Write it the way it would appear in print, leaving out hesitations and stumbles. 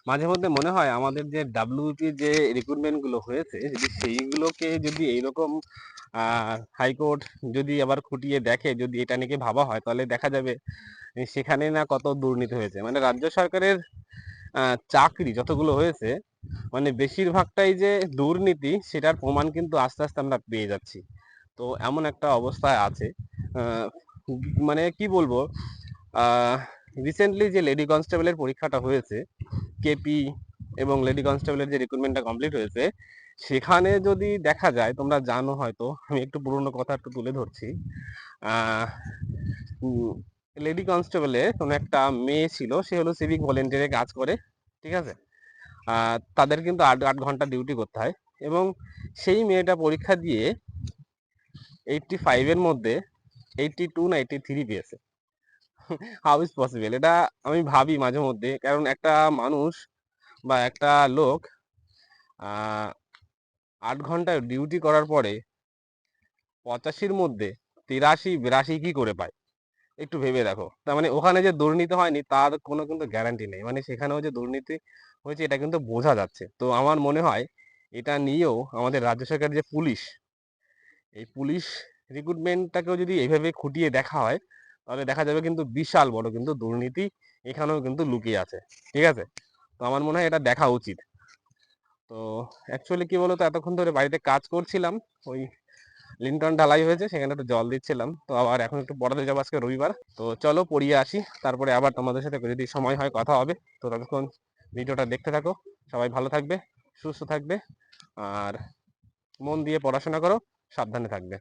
মাঝে মধ্যে মনে হয় আমাদের যে ডাব্লিউপি যে রিক্রুটমেন্ট গুলো হয়েছে, যদি সেইগুলোকে যদি এইরকম হাইকোর্ট যদি আবার খুঁটিয়ে দেখে, যদি এটা নিয়ে ভাবা হয়, তাহলে দেখা যাবে সেখানে না কত দুর্নীতি হয়েছে। মানে রাজ্য সরকারের চাকরি যতগুলো হয়েছে, মানে বেশিরভাগটাই যে দুর্নীতি, সেটার প্রমাণ কিন্তু আস্তে আস্তে আমরা পেয়ে যাচ্ছি। তো এমন একটা অবস্থায় আছে। আহ, মানে কি বলবো, রিসেন্টলি যে লেডি কনস্টেবলের পরীক্ষাটা হয়েছে, কেপি এবং লেডি কনস্টেবলের যে রিক্রুটমেন্টটা কমপ্লিট হয়েছে, সেখানে যদি দেখা যায়, তোমরা জানো হয়তো, আমি একটু পুরনো কথা একটু তুলে ধরছি। লেডি কনস্টেবলে কোনো একটা মেয়ে ছিল, সে হলো সিভিক ভলেন্টিয়ারে কাজ করে, ঠিক আছে। তাদের কিন্তু 8 ঘন্টা ডিউটি করতে হয়, এবং সেই মেয়েটা পরীক্ষা দিয়ে 85-এর মধ্যে 82 না 83 পেয়েছে। How is possible? এটা আমি ভাবি মাঝে মধ্যে, কারণ একটা মানুষ বা একটা লোক 8 ঘন্টা ডিউটি করার পরে 85-র মধ্যে 83-82 কি করে পায়? একটু ভেবে দেখো। তার মানে ওখানে যে দুর্নীতি হয়নি তার কোনো কিন্তু গ্যারান্টি নেই, মানে সেখানেও যে দুর্নীতি হয়েছে এটা কিন্তু বোঝা যাচ্ছে। তো আমার মনে হয় এটা নিয়েও আমাদের রাজ্য সরকারের যে পুলিশ, এই পুলিশ রিক্রুটমেন্টটাকেও যদি এইভাবে খুঁটিয়ে দেখা হয়, তাহলে দেখা যাবে কিন্তু বিশাল বড় কিন্তু দুর্নীতি এখানেও কিন্তু লুকিয়ে আছে, ঠিক আছে। তো আমার মনে হয় এটা দেখা উচিত। তো অ্যাকচুয়ালি কি বলতো, এতক্ষণ ধরে বাড়িতে কাজ করছিলাম, ওই লিন্টন ঢালাই হয়েছে, সেখানে একটু জল দিচ্ছিলাম। তো আবার এখন একটু পড়াতে যাবো, আজকে রবিবার। তো চলো পড়িয়ে আসি, তারপরে আবার তোমাদের সাথে যদি সময় হয় কথা হবে। তো ততক্ষণ ভিডিওটা দেখতে থাকো। সবাই ভালো থাকবে, সুস্থ থাকবে, আর মন দিয়ে পড়াশোনা করো, সাবধানে থাকবে।